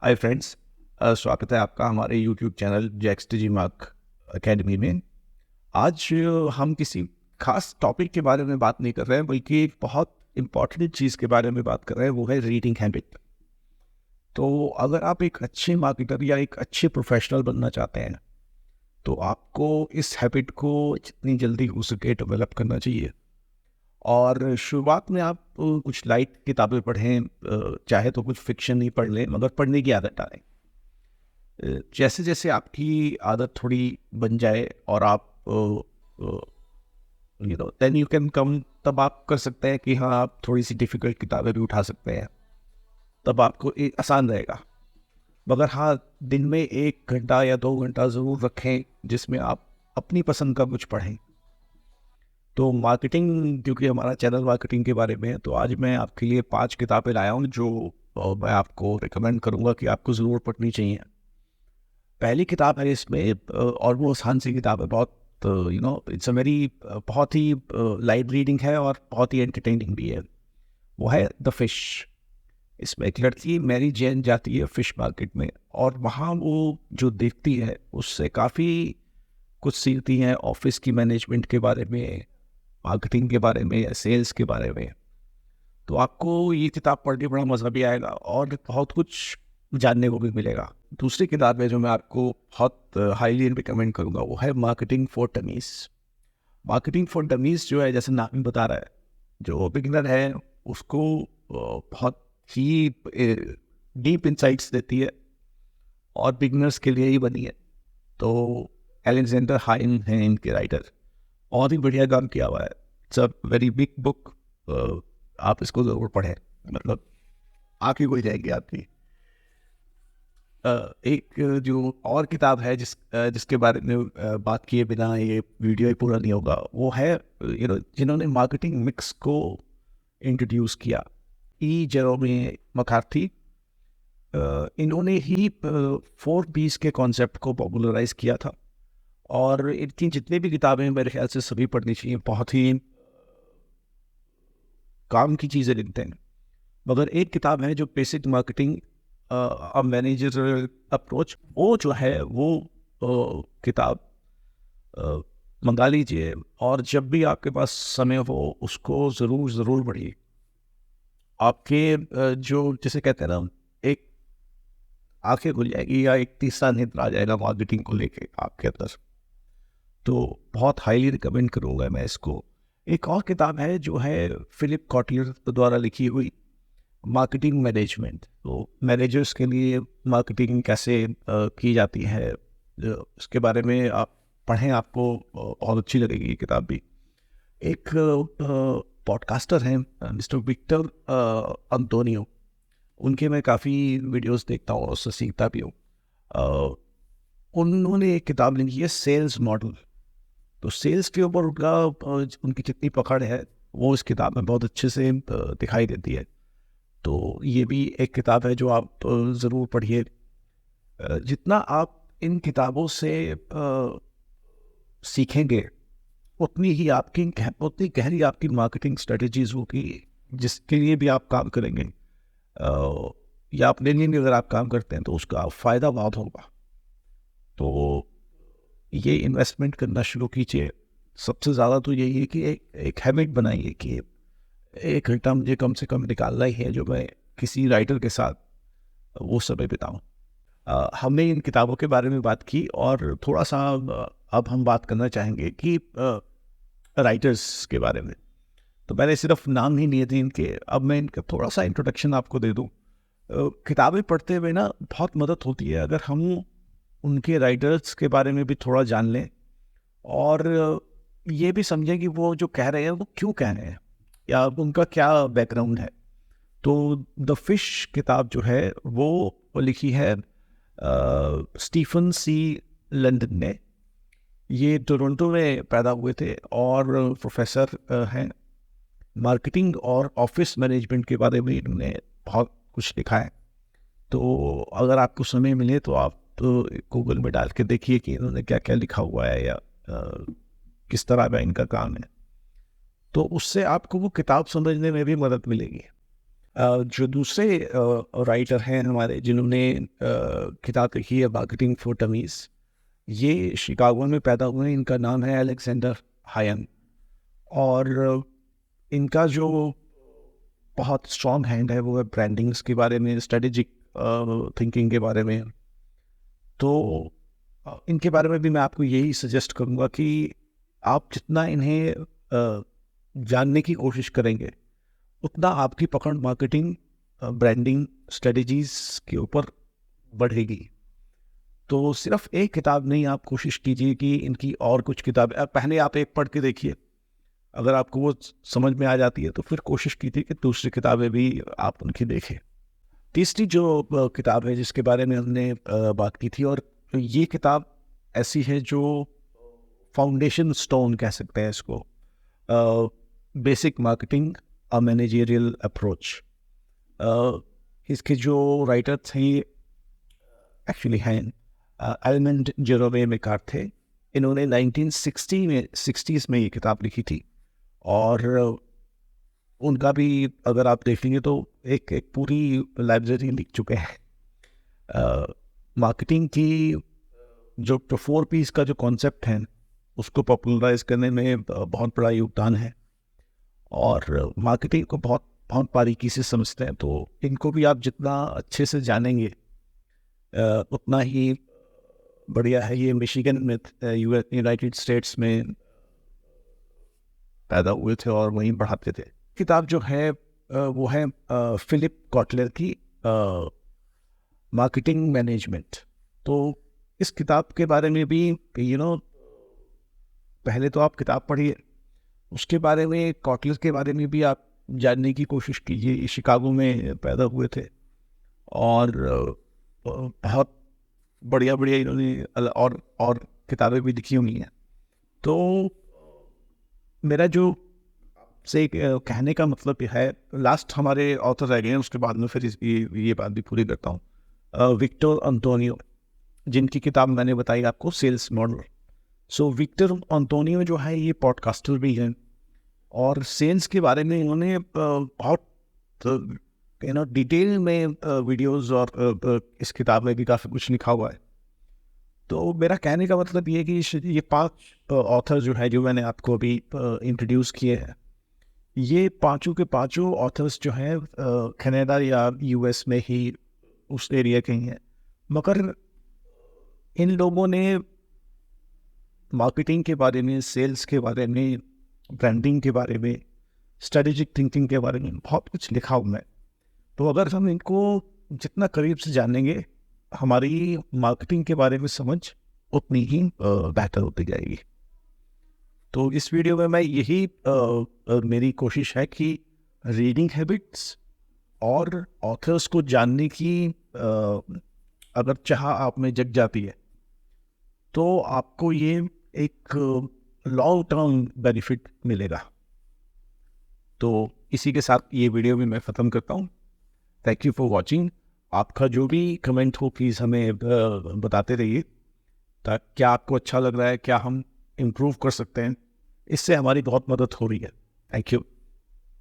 Hi friends, स्वागत है आपका हमारे YouTube channel Jacks T G Mark Academy में। आज हम किसी खास टॉपिक के बारे में बात नहीं कर रहे हैं, बल्कि एक बहुत इम्पॉर्टेंट चीज़ के बारे में बात कर रहे हैं, वो है रीडिंग हैबिट। तो अगर आप एक अच्छे मार्केटर या एक अच्छे प्रोफेशनल बनना चाहते हैं, तो आपको इस हैबिट को जितनी जल्दी हो सके डेवलप करना चाहिए। और शुरुआत में आप कुछ लाइट किताबें पढ़ें, चाहे तो कुछ फिक्शन ही पढ़ लें, मगर पढ़ने की आदत डालें। जैसे जैसे आपकी आदत थोड़ी बन जाए और आप देन यू कैन कम, तब आप कर सकते हैं कि हाँ, आप थोड़ी सी डिफ़िकल्ट किताबें भी उठा सकते हैं। तब आपको आसान रहेगा। मगर हाँ, दिन में 1 घंटा या 2 घंटा ज़रूर रखें जिसमें आप अपनी पसंद का कुछ पढ़ें। तो मार्केटिंग, क्योंकि हमारा चैनल मार्केटिंग के बारे में है, तो आज मैं आपके लिए 5 किताबें लाया हूँ जो मैं आपको रिकमेंड करूँगा कि आपको ज़रूर पढ़नी चाहिए। पहली किताब है इसमें, और वो आसान सी किताब है, बहुत इट्स अ वेरी बहुत ही लाइट रीडिंग है और बहुत ही एंटरटेनिंग भी है। वो है द फिश। इसमें एक लड़की मैरी जेन जाती है फिश मार्केट में, और वहाँ वो जो देखती है उससे काफ़ी कुछ सीखती हैं, ऑफिस की मैनेजमेंट के बारे में, मार्केटिंग के बारे में, सेल्स के बारे में। तो आपको ये किताब पढ़ के बड़ा मज़ा भी आएगा और बहुत कुछ जानने को भी मिलेगा। दूसरी किताब है जो मैं आपको बहुत हाईली रिकमेंड करूँगा, वो है marketing for dummies. Marketing for dummies जो है, जैसे नाम ही बता रहा है, जो बिगिनर है उसको बहुत ही डीप इंसाइट्स देती है, और बिगिनर्स के लिए ही बनी है। तो एलेक्जेंडर हाइन हैं इनके राइटर, बहुत ही बढ़िया काम किया हुआ है। It's a very big book. आप इसको ज़रूर पढ़ें, मतलब आँखें खुल जाएगी आपकी। एक जो और किताब है जिसके बारे में बात किए बिना ये वीडियो ही पूरा नहीं होगा, वो है जिन्होंने मार्केटिंग मिक्स को इंट्रोड्यूस किया, ई जेरोमी मकार्थी। इन्होंने ही 4 Ps के कॉन्सेप्ट को पॉपुलराइज किया था, और इनकी जितनी भी किताबें मेरे ख्याल से सभी पढ़नी चाहिए। बहुत ही काम की चीज़ें लिखते हैं। मगर एक किताब है जो basic marketing a manager approach, वो जो है वो किताब अ, मंगा लीजिए, और जब भी आपके पास समय हो उसको ज़रूर ज़रूर पढ़िए। आपके जो जिसे कहते हैं ना, एक आंखें खुल जाएगी या एक तीसरा नेत्र आ जाएगा मार्केटिंग को लेके आपके अंदर। तो बहुत हाईली रिकमेंड करूँगा मैं इसको। एक और किताब है जो है फिलिप कॉटलर द्वारा लिखी हुई, मार्केटिंग मैनेजमेंट। तो मैनेजर्स के लिए मार्केटिंग कैसे की जाती है, उसके बारे में आप पढ़ें, आपको बहुत अच्छी लगेगी ये किताब भी। एक पॉडकास्टर हैं, मिस्टर विक्टर अंतोनियो। उनके मैं काफ़ी वीडियोस देखता हूँ और उससे सीखता भी हूँ। अ, उन्होंने एक किताब लिखी है सेल्स मॉडल। तो सेल्स के ऊपर उनकी जितनी पकड़ है, वो इस किताब में बहुत अच्छे से दिखाई देती है। तो ये भी एक किताब है जो आप ज़रूर पढ़िए। जितना आप इन किताबों से सीखेंगे, उतनी गहरी आपकी मार्केटिंग स्ट्रेटजीज होगी, जिसके लिए भी आप काम करेंगे, या अपने लिए भी अगर आप काम करते हैं तो उसका फ़ायदा बहुत होगा। तो ये इन्वेस्टमेंट करना शुरू कीजिए। सबसे ज़्यादा तो यही है कि एक हैबिट बनाइए कि 1 घंटा मुझे कम से कम निकालना ही है, जो मैं किसी राइटर के साथ वो समय बिताऊँ। हमने इन किताबों के बारे में बात की, और थोड़ा सा अब हम बात करना चाहेंगे कि राइटर्स के बारे में। तो मैंने सिर्फ नाम ही लिए थे इनके, अब मैं इनका थोड़ा सा इंट्रोडक्शन आपको दे दूँ। किताबें पढ़ते हुए ना बहुत मदद होती है अगर हम उनके राइटर्स के बारे में भी थोड़ा जान लें, और ये भी समझें कि वो जो कह रहे हैं वो क्यों कह रहे हैं, या उनका क्या बैकग्राउंड है। तो द फिश किताब जो है वो लिखी है स्टीफन सी लंदन ने। ये टोरंटो में पैदा हुए थे, और प्रोफेसर हैं। मार्केटिंग और ऑफिस मैनेजमेंट के बारे में इन्होंने बहुत कुछ लिखा है। तो अगर आपको समय मिले तो आप तो गूगल में डाल के देखिए कि इन्होंने क्या क्या लिखा हुआ है, या किस तरह का इनका काम है। तो उससे आपको वो किताब समझने में भी मदद मिलेगी। जो दूसरे राइटर हैं हमारे जिन्होंने किताब लिखी है मार्केटिंग फॉर डमीज, ये शिकागो में पैदा हुए हैं। इनका नाम है अलेक्जेंडर हायन। और इनका जो बहुत स्ट्रॉन्ग हैंड है वो है ब्रांडिंग्स के बारे में, स्ट्रेटेजिक थिंकिंग के बारे में। तो इनके बारे में भी मैं आपको यही सजेस्ट करूँगा कि आप जितना इन्हें जानने की कोशिश करेंगे उतना आपकी पकड़ मार्केटिंग, ब्रांडिंग, स्ट्रेटजीज के ऊपर बढ़ेगी। तो सिर्फ एक किताब नहीं, आप कोशिश कीजिए कि इनकी और कुछ किताबें पहले आप एक पढ़ के देखिए। अगर आपको वो समझ में आ जाती है तो फिर कोशिश कीजिए कि दूसरी किताबें भी आप उनकी देखें। तीसरी जो किताब है जिसके बारे में हमने बात की थी, और ये किताब ऐसी है जो फाउंडेशन स्टोन कह सकते हैं इसको, बेसिक मार्केटिंग अ मैनेजरियल अप्रोच। इसके जो राइटर थे एक्चुअली हैं एडमंड जेरोमे मेकार्थ थे। इन्होंने 1960s में ये किताब लिखी थी, और उनका भी अगर आप देखेंगे तो एक पूरी लाइब्रेरी लिख चुके हैं। मार्केटिंग की जो 4Ps का जो कॉन्सेप्ट है उसको पॉपुलराइज करने में बहुत बड़ा योगदान है, और मार्केटिंग को बहुत बहुत बारीकी से समझते हैं। तो इनको भी आप जितना अच्छे से जानेंगे उतना ही बढ़िया है। ये मिशिगन में यूनाइटेड स्टेट्स में पैदा हुए थे और वहीं पढ़ाते थे। किताब जो है वो है फिलिप कॉटलर की मार्केटिंग मैनेजमेंट। तो इस किताब के बारे में भी पहले तो आप किताब पढ़िए, उसके बारे में, कॉटलर के बारे में भी आप जानने की कोशिश कीजिए। शिकागो में पैदा हुए थे और बहुत बढ़िया बढ़िया इन्होंने और किताबें भी लिखी हुई हैं। तो मेरा जो से कहने का मतलब यह है, लास्ट हमारे ऑथर रह गए हैं, उसके बाद में फिर ये बात भी पूरी करता हूँ। विक्टर एंटोनियो, जिनकी किताब मैंने बताई आपको, सेल्स मॉडल। सो विक्टर एंटोनियो जो है ये पॉडकास्टर भी हैं, और सेल्स के बारे में इन्होंने बहुत डिटेल में वीडियोस और इस किताब में भी काफ़ी कुछ लिखा हुआ है। तो मेरा कहने का मतलब ये है कि ये 5 ऑथर जो है जो मैंने आपको अभी इंट्रोड्यूस किए हैं, ये पांचों के पांचों ऑथर्स जो हैं कनाडा या यूएस में ही उस एरिया के ही हैं। मगर इन लोगों ने मार्केटिंग के बारे में, सेल्स के बारे में, ब्रांडिंग के बारे में, स्ट्रेटेजिक थिंकिंग के बारे में बहुत कुछ लिखा हुआ है। तो अगर हम इनको जितना करीब से जानेंगे, हमारी मार्केटिंग के बारे में समझ उतनी ही बेहतर होती जाएगी। तो इस वीडियो में मैं यही मेरी कोशिश है कि रीडिंग हैबिट्स और ऑथर्स को जानने की अगर चाह आप में जग जाती है तो आपको ये एक लॉन्ग टर्म बेनिफिट मिलेगा। तो इसी के साथ ये वीडियो भी मैं ख़त्म करता हूँ। Thank you for watching. आपका जो भी कमेंट हो प्लीज़ हमें बताते रहिए, ताकि क्या आपको अच्छा लग रहा है, क्या हम इम्प्रूव कर सकते हैं। इससे हमारी बहुत मदद हो रही है। Thank you.